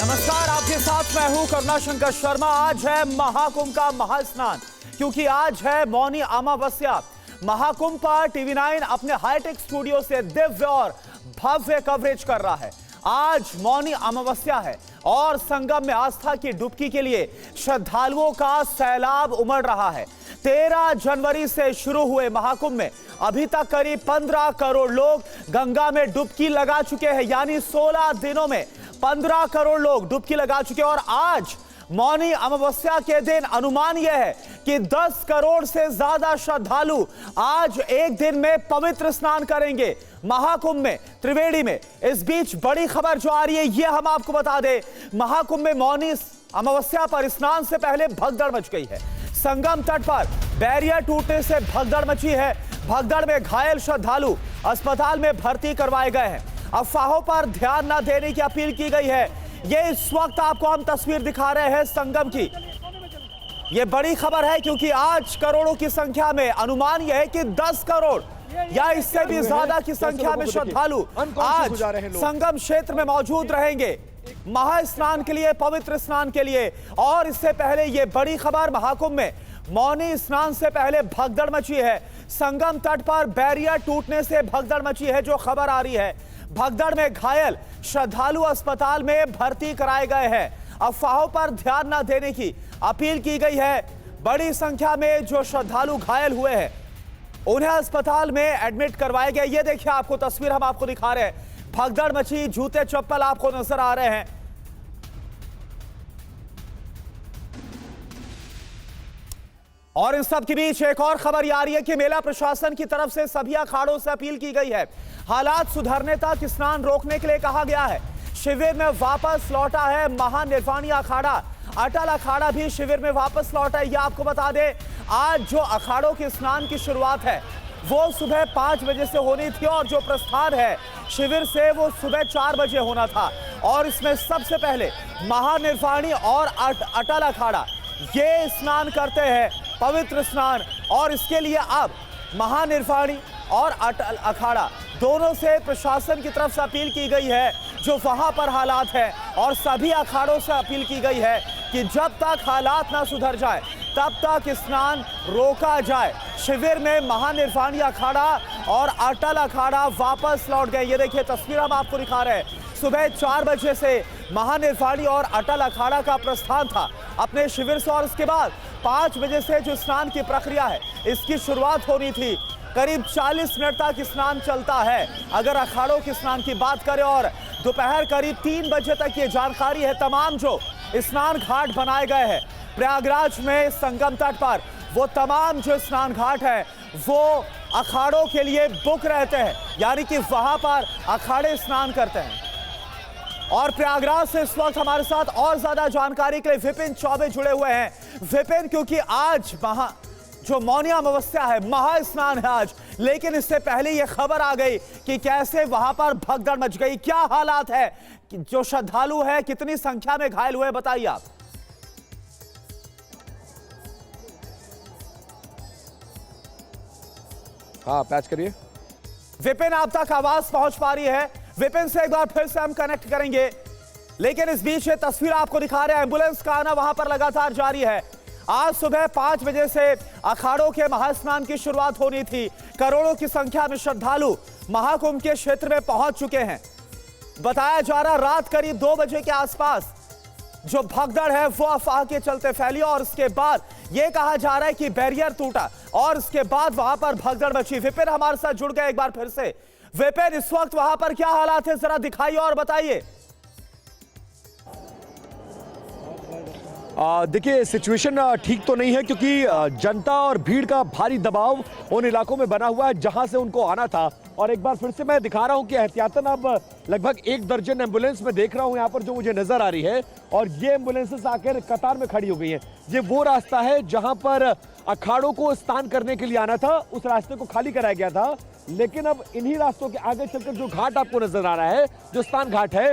नमस्कार, आपके साथ मैं हूं करुणा शंकर शर्मा। आज है महाकुंभ का महास्नान, क्योंकि आज है मौनी अमावस्या। महाकुंभ पर टीवी9 अपने हाईटेक स्टूडियो से दिव्य और भव्य कवरेज कर रहा है। आज मौनी अमावस्या है और संगम में आस्था की डुबकी के लिए श्रद्धालुओं का सैलाब उमड़ रहा है। 13 जनवरी से शुरू हुए महाकुंभ में अभी तक करीब 15 करोड़ लोग गंगा में डुबकी लगा चुके हैं। यानी 16 दिनों में 15 करोड़ लोग डुबकी लगा चुके हैं। और आज मौनी अमावस्या के दिन अनुमान यह है कि 10 करोड़ से ज्यादा श्रद्धालु आज एक दिन में पवित्र स्नान करेंगे महाकुंभ में, त्रिवेणी में। इस बीच बड़ी खबर जो आ रही है यह हम आपको बता दें, महाकुंभ में मौनी अमावस्या पर स्नान से पहले भगदड़ मच गई है। संगम तट पर बैरियर टूटने से भगदड़ मची है। भगदड़ में घायल श्रद्धालु अस्पताल में भर्ती करवाए गए हैं। अफवाहों पर ध्यान न देने की अपील की गई है। ये इस वक्त आपको हम तस्वीर दिखा रहे हैं संगम की। ये बड़ी खबर है क्योंकि आज करोड़ों की संख्या में, अनुमान यह है कि 10 करोड़ या इससे भी ज्यादा की संख्या में श्रद्धालु आज संगम क्षेत्र में मौजूद रहेंगे महास्नान के लिए, पवित्र स्नान के लिए। और इससे पहले ये बड़ी खबर, महाकुंभ में मौनी स्नान से पहले भगदड़ मची है। संगम तट पर बैरियर टूटने से भगदड़ मची है, जो खबर आ रही है। भगदड़ में घायल श्रद्धालु अस्पताल में भर्ती कराए गए हैं। अफवाहों पर ध्यान न देने की अपील की गई है। बड़ी संख्या में जो श्रद्धालु घायल हुए हैं उन्हें अस्पताल में एडमिट करवाया गया। ये देखिए, आपको तस्वीर हम आपको दिखा रहे हैं। भगदड़ मची, जूते चप्पल आपको नजर आ रहे हैं। और इन सब के बीच एक और खबर आ रही है कि मेला प्रशासन की तरफ से सभी अखाड़ों से अपील की गई है। हालात सुधरने तक स्नान रोकने के लिए कहा गया है। शिविर में वापस लौटा है महानिर्वाणी अखाड़ा। अटल अखाड़ा भी शिविर में वापस लौटा है। यह आपको बता दें, आज जो अखाड़ों के स्नान की शुरुआत है वो सुबह 5 बजे से होनी थी और जो प्रस्थान है शिविर से वो सुबह 4 बजे होना था। और इसमें सबसे पहले महानिर्वाणी और अटल अखाड़ा ये स्नान करते हैं, पवित्र स्नान। और इसके लिए अब महानिर्वाणी और अटल अखाड़ा दोनों से प्रशासन की तरफ से अपील की गई है, जो वहां पर हालात है। और सभी अखाड़ों से अपील की गई है कि जब तक हालात ना सुधर जाए तब तक स्नान रोका जाए। शिविर में महानिर्वाणी अखाड़ा और अटल अखाड़ा वापस लौट गए। ये देखिए, तस्वीर हम आपको दिखा रहे हैं। सुबह 4 बजे से महानिर्वाणी और अटल अखाड़ा का प्रस्थान था अपने शिविर से। और उसके बाद 5 बजे से जो स्नान की प्रक्रिया है इसकी शुरुआत होनी थी। करीब 40 मिनट तक स्नान चलता है अगर अखाड़ों के स्नान की बात करें। और दोपहर करीब 3 बजे तक ये जानकारी है। तमाम जो स्नान घाट बनाए गए हैं प्रयागराज में संगम तट पर, वो तमाम जो स्नान घाट है वो अखाड़ों के लिए बुक रहते हैं। यानी कि वहां पर अखाड़े स्नान करते हैं। और प्रयागराज से इस वक्त हमारे साथ और ज्यादा जानकारी के लिए विपिन चौबे जुड़े हुए हैं। विपिन, क्योंकि आज जो मौनी अमावस्या है, महास्नान है आज, लेकिन इससे पहले यह खबर आ गई कि कैसे वहां पर भगदड़ मच गई। क्या हालात है, जो श्रद्धालु है कितनी संख्या में घायल हुए, बताइए आप। हाँ, पैच करिए। विपिन, आप तक आवाज पहुंच पा रही है? विपिन से एक बार फिर से हम कनेक्ट करेंगे, लेकिन इस बीच ये तस्वीर आपको दिखा रहे हैं। एम्बुलेंस का आना वहां पर लगातार जारी है। आज सुबह 5 बजे से अखाड़ों के महास्नान की शुरुआत होनी थी। करोड़ों की संख्या में श्रद्धालु महाकुंभ के क्षेत्र में पहुंच चुके हैं। बताया जा रहा रात करीब 2 बजे के आसपास जो भगदड़ है वो अफवाह के चलते फैली और उसके बाद यह कहा जा रहा है कि बैरियर टूटा और उसके बाद वहां पर भगदड़ मची। विपिन हमारे साथ जुड़ गए एक बार फिर से। विपिन, इस वक्त वहां पर क्या हालात है, जरा दिखाइए और बताइए। देखिए, सिचुएशन ठीक तो नहीं है, क्योंकि जनता और भीड़ का भारी दबाव उन इलाकों में बना हुआ है जहां से उनको आना था। और एक बार फिर से मैं दिखा रहा हूं कि एहतियातन अब लगभग 1 दर्जन एम्बुलेंस में देख रहा हूं यहाँ पर जो मुझे नजर आ रही है। और ये एम्बुलेंसेस आकर कतार में खड़ी हो गई हैं। ये वो रास्ता है जहां पर अखाड़ों को स्नान करने के लिए आना था, उस रास्ते को खाली कराया गया था। लेकिन अब इन्हीं रास्तों के आगे चलकर जो घाट आपको नजर आ रहा है, जो स्नान घाट है,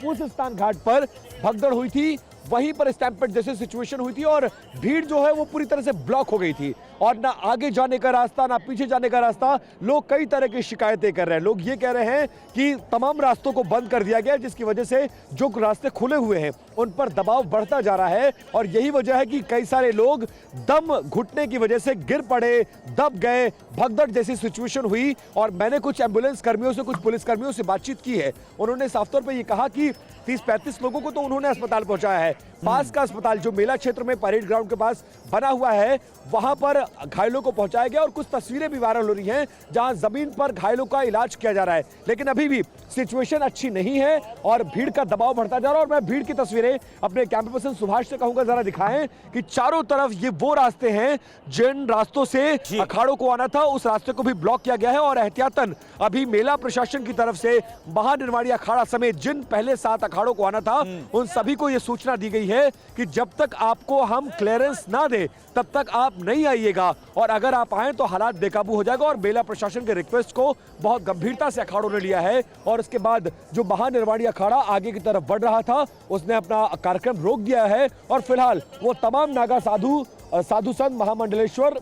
उस स्नान घाट पर भगदड़ हुई थी वहीं पर स्टैम्पेड जैसी सिचुएशन हुई थी और भीड़ जो है वो पूरी तरह से ब्लॉक हो गई थी और ना आगे जाने का रास्ता ना पीछे जाने का रास्ता। लोग कई तरह की शिकायतें कर रहे हैं। लोग ये कह रहे हैं कि तमाम रास्तों को बंद कर दिया गया, जिसकी वजह से जो रास्ते खुले हुए हैं उन पर दबाव बढ़ता जा रहा है और यही वजह है कि कई सारे लोग दम घुटने की वजह से गिर पड़े, दब गए, भगदड़ जैसी सिचुएशन हुई। और मैंने कुछ एम्बुलेंस कर्मियों से, कुछ पुलिस कर्मियों से बातचीत की है। उन्होंने साफ तौर पर यह कहा कि 30-35 लोगों को तो उन्होंने अस्पताल पहुंचाया है। पास का अस्पताल जो मेला क्षेत्र में परेड ग्राउंड के पास बना हुआ है वहां पर घायलों को पहुंचाया गया और कुछ तस्वीरें भी वायरल हो रही हैं जहां जमीन पर घायलों का इलाज किया जा रहा है। लेकिन अभी भी सिचुएशन अच्छी नहीं है और भीड़ का दबाव बढ़ता जा रहा है। और मैं भीड़ की तस्वीरें अपने कैमरा पर्सन सुभाष से कहूंगा जरा दिखाएं कि चारों तरफ ये वो रास्ते हैं जिन रास्तों से अखाड़ों को आना था, उस रास्ते को भी ब्लॉक किया गया है। और एहतियातन अभी मेला प्रशासन की तरफ से महानिर्वाणी अखाड़ा समेत जिन पहले 7 अखाड़ों को आना था उन सभी को यह सूचना दी गई है कि जब तक आपको हम क्लियरेंस ना दे तब तक आप नहीं आइएगा और अगर आप आए तो हालात बेकाबू हो जाएगा। और मेला प्रशासन के रिक्वेस्ट को बहुत गंभीरता से अखाड़ों ने लिया है और उसके बाद जो महानिर्वाणी अखाड़ा आगे की तरफ बढ़ रहा था उसने अपना कार्यक्रम रोक दिया है और फिलहाल वो तमाम नागा साधु संत महामंडलेश्वर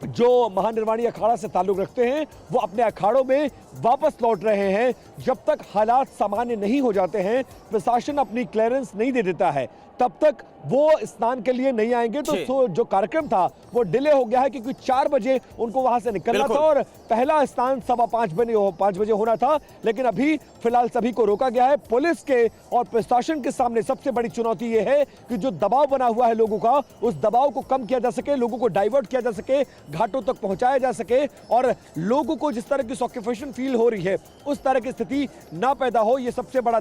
जो महानिर्वाणी अखाड़ा से ताल्लुक रखते हैं वो अपने अखाड़ों में वापस लौट रहे हैं। जब तक हालात सामान्य नहीं हो जाते हैं, प्रशासन अपनी क्लियरेंस नहीं दे देता है, तब तक वो स्नान के लिए नहीं आएंगे। तो जो कार्यक्रम था वो डिले हो गया है क्योंकि 4 बजे उनको वहां से निकलना था और पहला स्नान 5:15 बजे होना था। लेकिन अभी फिलहाल सभी को रोका गया है। पुलिस के और प्रशासन के सामने सबसे बड़ी चुनौती ये है कि जो दबाव बना हुआ है लोगों का, उस दबाव को कम किया जा सके, लोगों को डाइवर्ट किया जा सके, घाटों तक पहुंचाया जा सके और लोगों को जिस तरह की सफोकेशन फील हो रही है उस तरह की स्थिति ना पैदा हो। ये सबसे बड़ा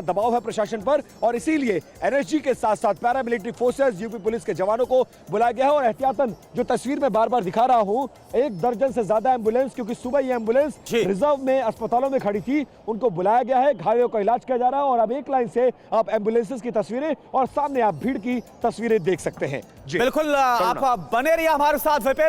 दबाव है प्रशासन पर और इसीलिए एनएसजी के साथ साथ पैरामिलिट्री फोर्सेस, यूपी पुलिस के जवानों को बुलाया गया है। और एहतियातन जो तस्वीर में बार-बार दिखा रहा हूं, 1 दर्जन से ज्यादा एम्बुलेंस, क्योंकि सुबह ये एम्बुलेंस रिजर्व में अस्पतालों में खड़ी थी, उनको बुलाया गया है, घायलों का इलाज किया जा रहा है। और अब एक लाइन से आप एम्बुलेंसेस की तस्वीरें और सामने आप भीड़ की तस्वीरें देख सकते हैं। बिल्कुल, आप बने रहिए हमारे साथ विपिन।